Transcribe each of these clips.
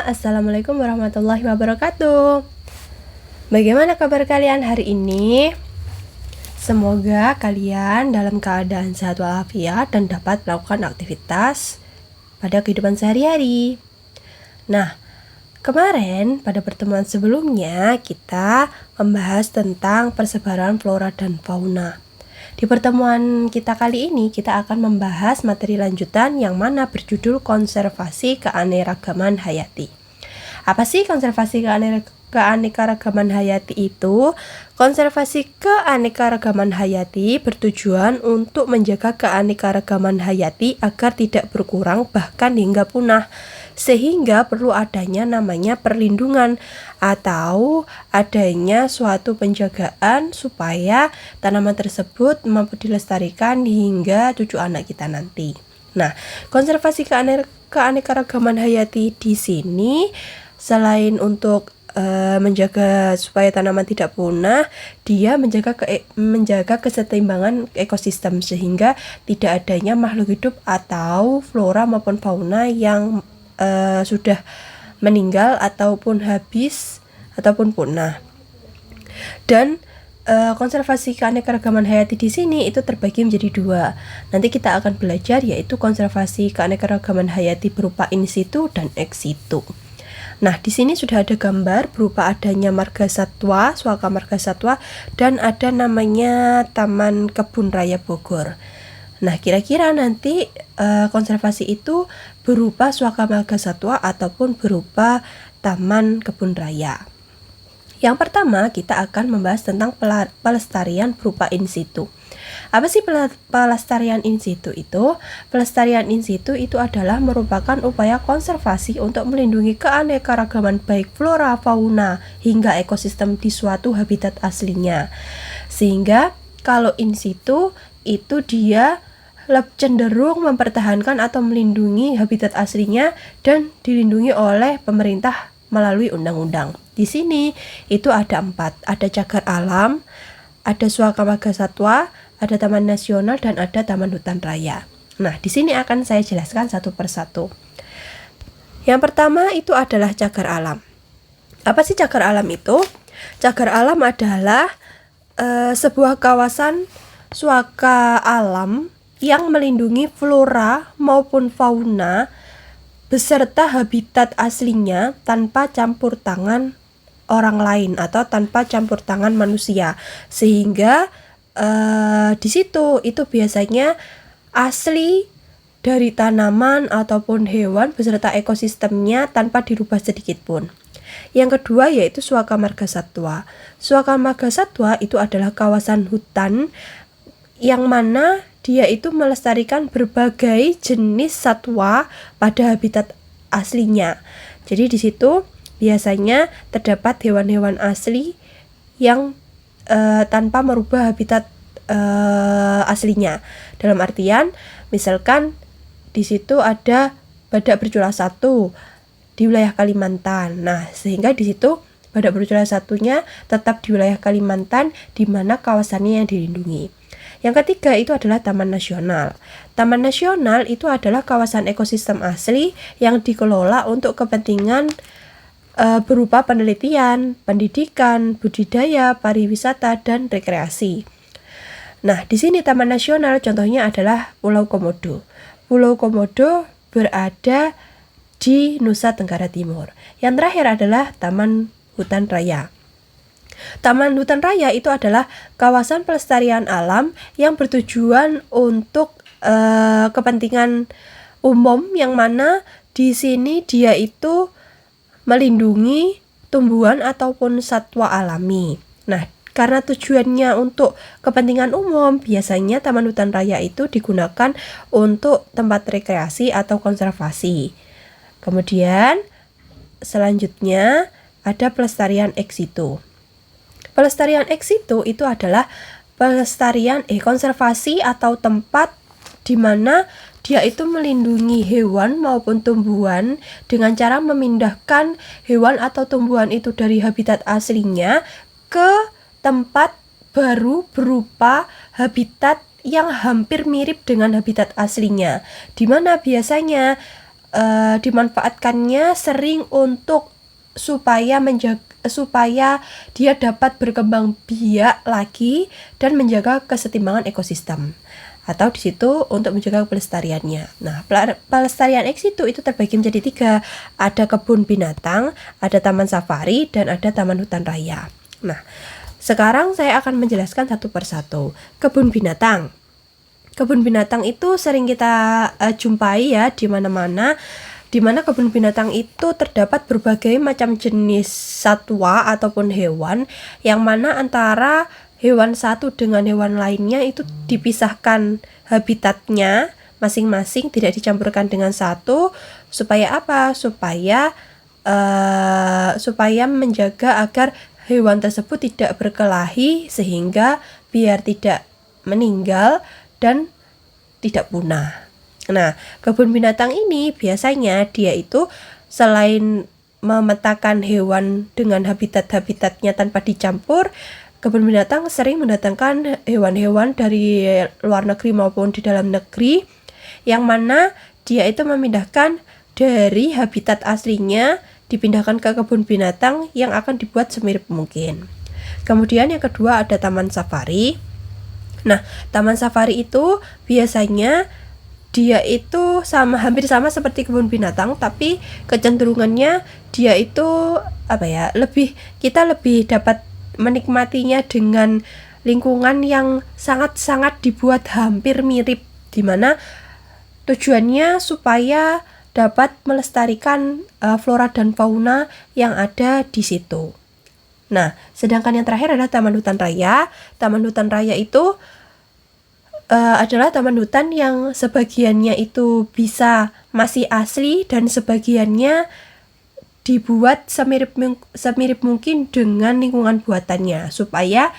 Assalamualaikum warahmatullahi wabarakatuh. Bagaimana kabar kalian hari ini? Semoga kalian dalam keadaan sehat walafiat dan dapat melakukan aktivitas pada kehidupan sehari-hari. Nah, kemarin pada pertemuan sebelumnya kita membahas tentang persebaran flora dan fauna. Di pertemuan kita kali ini kita akan membahas materi lanjutan yang mana berjudul konservasi keanekaragaman hayati. Apa sih konservasi keanekaragaman hayati itu? Konservasi keanekaragaman hayati bertujuan untuk menjaga keanekaragaman hayati agar tidak berkurang bahkan hingga punah, sehingga perlu adanya namanya perlindungan atau adanya suatu penjagaan supaya tanaman tersebut mampu dilestarikan hingga cucu anak kita nanti. Nah, konservasi keanekaragaman hayati di sini selain untuk menjaga supaya tanaman tidak punah, dia menjaga keseimbangan ekosistem sehingga tidak adanya makhluk hidup atau flora maupun fauna yang sudah meninggal ataupun habis ataupun punah. Dan konservasi keanekaragaman hayati di sini itu terbagi menjadi dua. Nanti kita akan belajar yaitu konservasi keanekaragaman hayati berupa in situ dan ex situ. Nah, di sini sudah ada gambar berupa adanya marga satwa, Suaka Marga Satwa, dan ada namanya Taman Kebun Raya Bogor. Nah, kira-kira nanti konservasi itu berupa Suaka Marga Satwa ataupun berupa Taman Kebun Raya. Yang pertama, kita akan membahas tentang pelestarian berupa in situ. Apa sih pelestarian in situ itu? Pelestarian in situ itu adalah merupakan upaya konservasi untuk melindungi keanekaragaman baik flora, fauna, hingga ekosistem di suatu habitat aslinya. Sehingga kalau in situ itu dia cenderung mempertahankan atau melindungi habitat aslinya dan dilindungi oleh pemerintah melalui undang-undang. Di sini itu ada 4, ada cagar alam, ada Suaka Marga Satwa, ada taman nasional, dan ada taman hutan raya. Nah, di sini akan saya jelaskan satu persatu. Yang pertama itu adalah cagar alam. Apa sih cagar alam itu? Cagar alam adalah sebuah kawasan suaka alam yang melindungi flora maupun fauna beserta habitat aslinya tanpa campur tangan orang lain atau tanpa campur tangan manusia, sehingga di situ itu biasanya asli dari tanaman ataupun hewan beserta ekosistemnya tanpa dirubah sedikit pun. Yang kedua yaitu Suaka Marga Satwa. Suaka Marga Satwa itu adalah kawasan hutan yang mana dia itu melestarikan berbagai jenis satwa pada habitat aslinya. Jadi di situ biasanya terdapat hewan-hewan asli yang tanpa merubah habitat aslinya. Dalam artian, misalkan di situ ada badak bercula satu di wilayah Kalimantan. Nah, sehingga di situ badak bercula satunya tetap di wilayah Kalimantan di mana kawasannya yang dilindungi. Yang ketiga itu adalah Taman Nasional. Taman Nasional itu adalah kawasan ekosistem asli yang dikelola untuk kepentingan berupa penelitian, pendidikan, budidaya, pariwisata, dan rekreasi. Nah, di sini Taman Nasional contohnya adalah Pulau Komodo. Pulau Komodo berada di Nusa Tenggara Timur. Yang terakhir adalah Taman Hutan Raya. Taman Hutan Raya itu adalah kawasan pelestarian alam yang bertujuan untuk kepentingan umum, yang mana di sini dia itu melindungi tumbuhan ataupun satwa alami. Nah, karena tujuannya untuk kepentingan umum, biasanya Taman Hutan Raya itu digunakan untuk tempat rekreasi atau konservasi. Kemudian selanjutnya ada pelestarian ex situ. Pelestarian ex situ itu adalah pelestarian konservasi atau tempat di mana dia itu melindungi hewan maupun tumbuhan dengan cara memindahkan hewan atau tumbuhan itu dari habitat aslinya ke tempat baru berupa habitat yang hampir mirip dengan habitat aslinya, di mana biasanya dimanfaatkannya sering untuk supaya dia dapat berkembang biak lagi dan menjaga kesetimbangan ekosistem, atau di situ untuk menjaga pelestariannya. Nah, pelestarian ex situ itu terbagi menjadi 3. Ada kebun binatang, ada taman safari, dan ada taman hutan raya. Nah, sekarang saya akan menjelaskan satu persatu. Kebun binatang. Kebun binatang itu sering kita jumpai ya di mana-mana, di mana kebun binatang itu terdapat berbagai macam jenis satwa ataupun hewan, yang mana antara hewan satu dengan hewan lainnya itu dipisahkan habitatnya masing-masing, tidak dicampurkan dengan satu. Supaya apa? Supaya menjaga agar hewan tersebut tidak berkelahi, sehingga biar tidak meninggal dan tidak punah. Nah, kebun binatang ini biasanya dia itu selain memetakan hewan dengan habitat-habitatnya tanpa dicampur, kebun binatang sering mendatangkan hewan-hewan dari luar negeri maupun di dalam negeri, yang mana dia itu memindahkan dari habitat aslinya, dipindahkan ke kebun binatang yang akan dibuat semirip mungkin. Kemudian yang kedua ada taman safari. Nah, taman safari itu biasanya dia itu hampir sama seperti kebun binatang, tapi kecenderungannya dia itu kita lebih dapat menikmatinya dengan lingkungan yang sangat-sangat dibuat hampir mirip, dimana tujuannya supaya dapat melestarikan flora dan fauna yang ada di situ. Nah, sedangkan yang terakhir adalah taman hutan raya. Taman hutan raya itu adalah taman hutan yang sebagiannya itu bisa masih asli dan sebagiannya dibuat semirip mungkin dengan lingkungan buatannya, supaya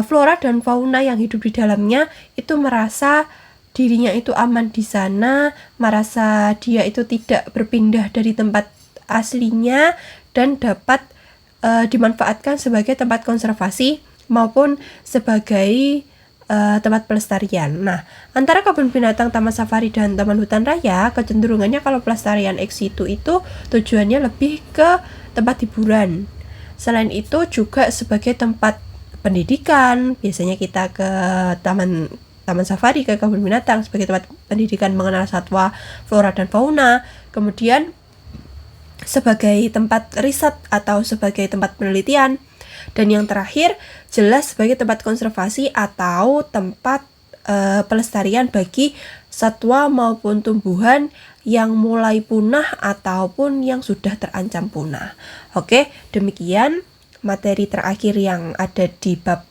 flora dan fauna yang hidup di dalamnya itu merasa dirinya itu aman di sana, merasa dia itu tidak berpindah dari tempat aslinya, dan dapat dimanfaatkan sebagai tempat konservasi maupun sebagai tempat pelestarian. Nah, antara kebun binatang, taman safari, dan taman hutan raya, kecenderungannya kalau pelestarian ex situ itu tujuannya lebih ke tempat hiburan. Selain itu juga sebagai tempat pendidikan. Biasanya kita ke taman safari, ke kebun binatang sebagai tempat pendidikan mengenal satwa, flora dan fauna. Kemudian sebagai tempat riset atau sebagai tempat penelitian. Dan yang terakhir jelas sebagai tempat konservasi atau tempat pelestarian bagi satwa maupun tumbuhan yang mulai punah ataupun yang sudah terancam punah. Oke, demikian materi terakhir yang ada di bab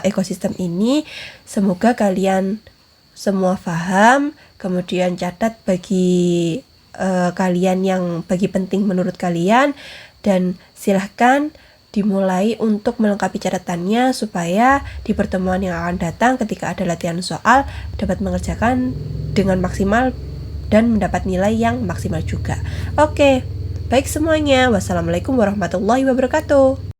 ekosistem ini. Semoga kalian semua paham, kemudian catat bagi kalian yang bagi penting menurut kalian, dan silahkan dimulai untuk melengkapi catatannya supaya di pertemuan yang akan datang ketika ada latihan soal dapat mengerjakan dengan maksimal dan mendapat nilai yang maksimal juga. Oke, baik semuanya. Wassalamualaikum warahmatullahi wabarakatuh.